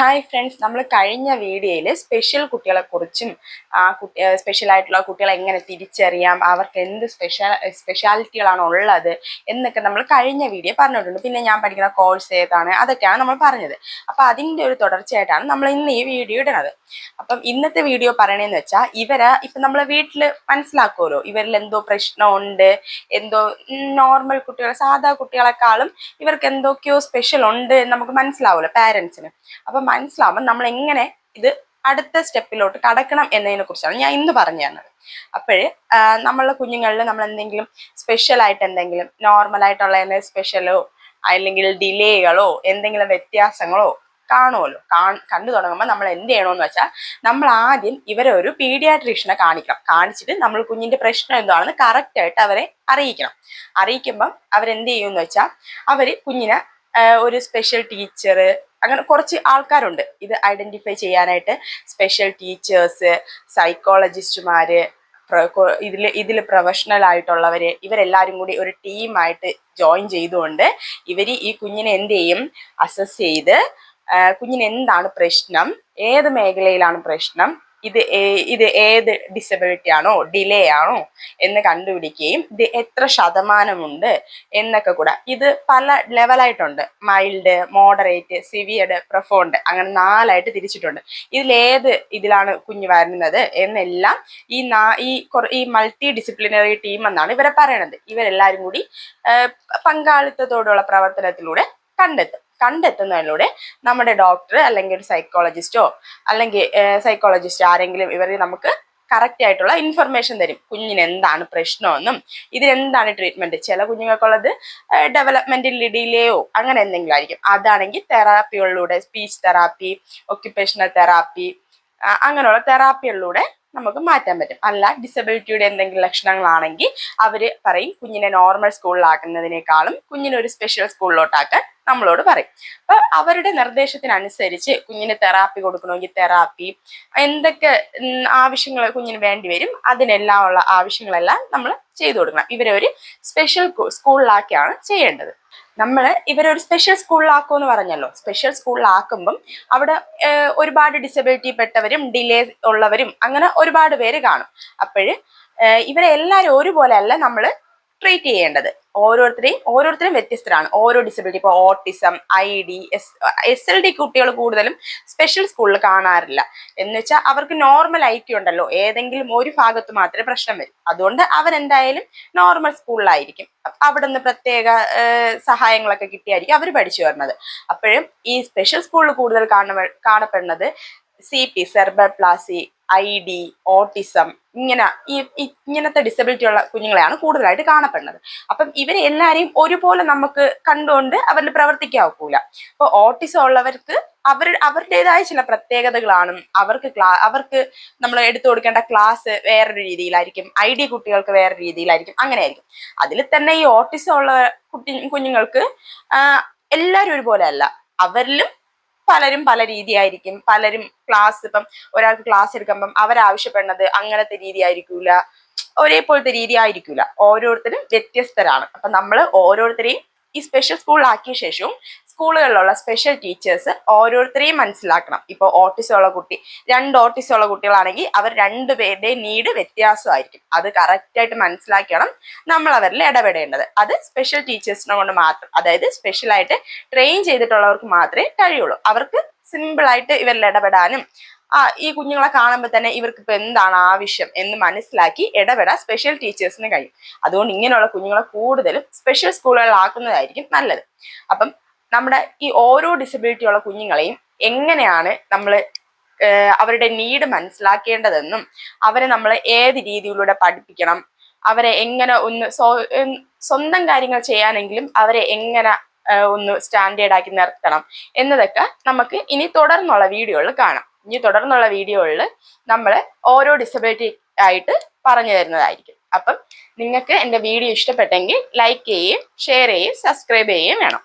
Hi friends, നമ്മൾ കഴിഞ്ഞ വീഡിയോയിൽ സ്പെഷ്യൽ കുട്ടികളെ കുറിച്ചും സ്പെഷ്യലായിട്ടുള്ള കുട്ടികളെ എങ്ങനെ തിരിച്ചറിയാം, അവർക്ക് എന്ത് സ്പെഷ്യാലിറ്റികളാണ് ഉള്ളത് എന്നൊക്കെ നമ്മൾ കഴിഞ്ഞ വീഡിയോ പറഞ്ഞിട്ടുണ്ട്. പിന്നെ ഞാൻ പഠിക്കുന്ന കോഴ്സ് ഏതാണ് അതൊക്കെയാണ് നമ്മൾ പറഞ്ഞത്. അപ്പോൾ അതിൻ്റെ ഒരു തുടർച്ചയായിട്ടാണ് നമ്മൾ ഇന്ന് ഈ വീഡിയോ ഇടുന്നത്. അപ്പം ഇന്നത്തെ വീഡിയോ പറയണതെന്ന് വെച്ചാൽ ഇപ്പം നമ്മൾ വീട്ടിൽ മനസ്സിലാക്കുമല്ലോ, ഇവരിൽ എന്തോ പ്രശ്നമുണ്ട്, എന്തോ നോർമൽ കുട്ടികൾ സാധാ കുട്ടികളെക്കാളും ഇവർക്ക് എന്തൊക്കെയോ സ്പെഷ്യൽ ഉണ്ട് എന്ന് നമുക്ക് മനസ്സിലാവുമല്ലോ പാരൻസിന്. അപ്പം മനസ്സിലാവുമ്പോൾ നമ്മൾ എങ്ങനെ ഇത് അടുത്ത സ്റ്റെപ്പിലോട്ട് കടക്കണം എന്നതിനെ കുറിച്ചാണ് ഞാൻ ഇന്ന് പറഞ്ഞു തരുന്നത്. അപ്പോഴേ നമ്മളുടെ കുഞ്ഞുങ്ങളിൽ നമ്മൾ എന്തെങ്കിലും സ്പെഷ്യലായിട്ട് എന്തെങ്കിലും നോർമലായിട്ടുള്ള സ്പെഷ്യലോ അല്ലെങ്കിൽ ഡിലേകളോ എന്തെങ്കിലും വ്യത്യാസങ്ങളോ കാണുമല്ലോ. കണ്ടു തുടങ്ങുമ്പോൾ നമ്മൾ എന്ത് ചെയ്യണമെന്ന് വെച്ചാൽ നമ്മൾ ആദ്യം ഇവരെ ഒരു പീഡിയാട്രീഷ്യനെ കാണിച്ചിട്ട് നമ്മൾ കുഞ്ഞിന്റെ പ്രശ്നം എന്താണെന്ന് കറക്റ്റായിട്ട് അവരെ അറിയിക്കുമ്പം അവരെന്ത് ചെയ്യുമെന്ന് വെച്ചാൽ അവർ കുഞ്ഞിനെ ഒരു സ്പെഷ്യൽ ടീച്ചർ, അങ്ങനെ കുറച്ച് ആൾക്കാരുണ്ട് ഇത് ഐഡന്റിഫൈ ചെയ്യാനായിട്ട്. സ്പെഷ്യൽ ടീച്ചേഴ്സ്, സൈക്കോളജിസ്റ്റുമാര്, ഇതിൽ പ്രൊഫഷണൽ ആയിട്ടുള്ളവര്, ഇവരെല്ലാവരും കൂടി ഒരു ടീമായിട്ട് ജോയിൻ ചെയ്തുകൊണ്ട് ഇവർ ഈ കുഞ്ഞിനെ എന്ത് ചെയ്യും, അസസ് ചെയ്ത് കുഞ്ഞിന് എന്താണ് പ്രശ്നം, ഏത് മേഖലയിലാണ് പ്രശ്നം, ഇത് ഏത് ഡിസബിലിറ്റി ആണോ ഡിലേ ആണോ എന്ന് കണ്ടുപിടിക്കുകയും ഇത് എത്ര ശതമാനമുണ്ട് എന്നൊക്കെ കൂടെ. ഇത് പല ലെവലായിട്ടുണ്ട്: മൈൽഡ്, മോഡറേറ്റ്, സിവിയർ, പ്രൊഫോണ്ട്, അങ്ങനെ 4ആയിട്ട് തിരിച്ചിട്ടുണ്ട്. ഇതിലാണ് കുഞ്ഞ് വരുന്നത് എന്നെല്ലാം ഈ മൾട്ടി ഡിസിപ്ലിനറി ടീം എന്നാണ് ഇവരെ പറയണത്. ഇവരെല്ലാവരും കൂടി പങ്കാളിത്തത്തോടുള്ള പ്രവർത്തനത്തിലൂടെ കണ്ടെത്തുന്നതിലൂടെ നമ്മുടെ ഡോക്ടർ അല്ലെങ്കിൽ ഒരു സൈക്കോളജിസ്റ്റോ അല്ലെങ്കിൽ സൈക്കോളജിസ്റ്റ് ആരെങ്കിലും ഇവർ നമുക്ക് കറക്റ്റ് ആയിട്ടുള്ള ഇൻഫർമേഷൻ തരും. കുഞ്ഞിന് എന്താണ് പ്രശ്നമെന്നും ഇതിനെന്താണ് ട്രീറ്റ്മെന്റ്. ചില കുഞ്ഞുങ്ങൾക്കുള്ളത് ഡെവലപ്മെന്റൽ ഡിലേയോ അങ്ങനെ എന്തെങ്കിലും ആയിരിക്കും. അതാണെങ്കിൽ തെറാപ്പികളിലൂടെ, സ്പീച്ച് തെറാപ്പി, ഒക്യുപ്പേഷണൽ തെറാപ്പി, അങ്ങനെയുള്ള തെറാപ്പികളിലൂടെ നമുക്ക് മാറ്റാൻ പറ്റും. അല്ല, ഡിസബിലിറ്റിയുടെ എന്തെങ്കിലും ലക്ഷണങ്ങളാണെങ്കിൽ അവർ പറയും കുഞ്ഞിനെ നോർമൽ സ്കൂളിലാക്കുന്നതിനേക്കാളും കുഞ്ഞിനെ ഒരു സ്പെഷ്യൽ സ്കൂളിലോട്ടാക്കാൻ നമ്മളോട് പറയും. അപ്പൊ അവരുടെ നിർദ്ദേശത്തിനനുസരിച്ച് കുഞ്ഞിന് തെറാപ്പി കൊടുക്കണമെങ്കിൽ തെറാപ്പി, എന്തൊക്കെ ആവശ്യങ്ങൾ കുഞ്ഞിന് വേണ്ടി വരും അതിനെല്ലാം ഉള്ള ആവശ്യങ്ങളെല്ലാം നമ്മൾ ചെയ്തു കൊടുക്കണം. ഇവരെ ഒരു സ്പെഷ്യൽ സ്കൂളിലാക്കിയാണ് ചെയ്യേണ്ടത്. നമ്മൾ ഇവരൊരു സ്പെഷ്യൽ സ്കൂളിലാക്കുമെന്ന് പറഞ്ഞല്ലോ. സ്പെഷ്യൽ സ്കൂളിലാക്കുമ്പം അവിടെ ഒരുപാട് ഡിസബിലിറ്റി പെട്ടവരും ഡിലേ ഉള്ളവരും അങ്ങനെ ഒരുപാട് പേര് കാണും. അപ്പോഴ് ഇവരെ എല്ലാവരും ഒരുപോലെ അല്ല നമ്മൾ ട്രീറ്റ് ചെയ്യേണ്ടത്. ഓരോരുത്തരെയും വ്യത്യസ്തരാണ്. ഓരോ ഡിസബിലിറ്റി, ഇപ്പോൾ ഓട്ടിസം, ID, SLD കുട്ടികൾ കൂടുതലും സ്പെഷ്യൽ സ്കൂളിൽ കാണാറില്ല. എന്ന് വെച്ചാൽ അവർക്ക് നോർമൽ IQ ഉണ്ടല്ലോ, ഏതെങ്കിലും ഒരു ഭാഗത്ത് മാത്രമേ പ്രശ്നം വരും. അതുകൊണ്ട് അവരെന്തായാലും നോർമൽ സ്കൂളിലായിരിക്കും. അവിടെ നിന്ന് പ്രത്യേക സഹായങ്ങളൊക്കെ കിട്ടിയായിരിക്കും അവർ പഠിച്ചു വരുന്നത്. അപ്പോഴും ഈ സ്പെഷ്യൽ സ്കൂളിൽ കൂടുതൽ കാണപ്പെടുന്നത് CP, cerebral Plassey, ID, autism, ഇങ്ങനത്തെ ഡിസബിലിറ്റി ഉള്ള കുഞ്ഞുങ്ങളെയാണ് കൂടുതലായിട്ട് കാണപ്പെടുന്നത്. അപ്പം ഇവരെ എല്ലാവരെയും ഒരുപോലെ നമുക്ക് കണ്ടുകൊണ്ട് അവരിൽ പ്രവർത്തിക്കാവൂല. അപ്പോൾ ഓട്ടിസം ഉള്ളവർക്ക് അവരുടേതായ ചില പ്രത്യേകതകളാണ്. അവർക്ക് നമ്മൾ എടുത്തു കൊടുക്കേണ്ട ക്ലാസ് വേറൊരു രീതിയിലായിരിക്കും, ID കുട്ടികൾക്ക് വേറെ രീതിയിലായിരിക്കും, അങ്ങനെയായിരിക്കും. അതിൽ തന്നെ ഈ ഓട്ടിസം ഉള്ള കുഞ്ഞുങ്ങൾക്ക് എല്ലാവരും ഒരുപോലെ അല്ല. അവരിലും പലരും പല രീതിയായിരിക്കും. പലരും ഇപ്പം ഒരാൾക്ക് ക്ലാസ് എടുക്കുമ്പം അവരാവശ്യപ്പെടുന്നത് അങ്ങനത്തെ രീതി ആയിരിക്കൂല, ഒരേപോലത്തെ രീതി ആയിരിക്കൂല. ഓരോരുത്തരും വ്യത്യസ്തരാണ്. അപ്പൊ നമ്മൾ ഓരോരുത്തരെയും ഈ സ്പെഷ്യൽ സ്കൂളിലാക്കിയ ശേഷവും സ്കൂളുകളിലുള്ള സ്പെഷ്യൽ ടീച്ചേഴ്സ് ഓരോരുത്തരെയും മനസ്സിലാക്കണം. ഇപ്പോൾ ഓട്ടിസം ഉള്ള രണ്ട് ഓട്ടിസം ഉള്ള കുട്ടികളാണെങ്കിൽ അവർ രണ്ടുപേരുടെയും നീഡ് വ്യത്യാസമായിരിക്കും. അത് കറക്റ്റായിട്ട് മനസ്സിലാക്കണം നമ്മൾ അവരിൽ ഇടപെടേണ്ടത്. അത് സ്പെഷ്യൽ ടീച്ചേഴ്സിനെ കൊണ്ട് മാത്രം, അതായത് സ്പെഷ്യലായിട്ട് ട്രെയിൻ ചെയ്തിട്ടുള്ളവർക്ക് മാത്രമേ കഴിയുള്ളൂ. അവർക്ക് സിമ്പിളായിട്ട് ഇവരിൽ ഇടപെടാനും ഈ കുഞ്ഞുങ്ങളെ കാണുമ്പോൾ തന്നെ ഇവർക്ക് ഇപ്പൊ എന്താണ് ആവശ്യം എന്ന് മനസ്സിലാക്കി ഇടപെടാൻ സ്പെഷ്യൽ ടീച്ചേഴ്സിന് കഴിയും. അതുകൊണ്ട് ഇങ്ങനെയുള്ള കുഞ്ഞുങ്ങളെ കൂടുതലും സ്പെഷ്യൽ സ്കൂളുകളിലാക്കുന്നതായിരിക്കും നല്ലത്. അപ്പം നമ്മുടെ ഈ ഓരോ ഡിസബിലിറ്റി ഉള്ള കുഞ്ഞുങ്ങളെയും എങ്ങനെയാണ് നമ്മൾ അവരുടെ നീഡ് മനസ്സിലാക്കേണ്ടതെന്നും അവരെ നമ്മൾ ഏത് രീതിയിലൂടെ പഠിപ്പിക്കണം, അവരെ എങ്ങനെ സ്വന്തം കാര്യങ്ങൾ ചെയ്യാനെങ്കിലും അവരെ എങ്ങനെ ഒന്ന് സ്റ്റാൻഡേർഡ് ആക്കി നിർത്തണം എന്നതൊക്കെ നമുക്ക് ഇനി തുടർന്നുള്ള വീഡിയോകളിൽ കാണാം. ഇനി തുടർന്നുള്ള വീഡിയോകളിൽ നമ്മൾ ഓരോ ഡിസബിലിറ്റി ആയിട്ട് പറഞ്ഞു തരുന്നതായിരിക്കും. അപ്പം നിങ്ങൾക്ക് എൻ്റെ വീഡിയോ ഇഷ്ടപ്പെട്ടെങ്കിൽ ലൈക്ക് ചെയ്യുകയും ഷെയർ ചെയ്യുകയും സബ്സ്ക്രൈബ് ചെയ്യുകയും വേണം.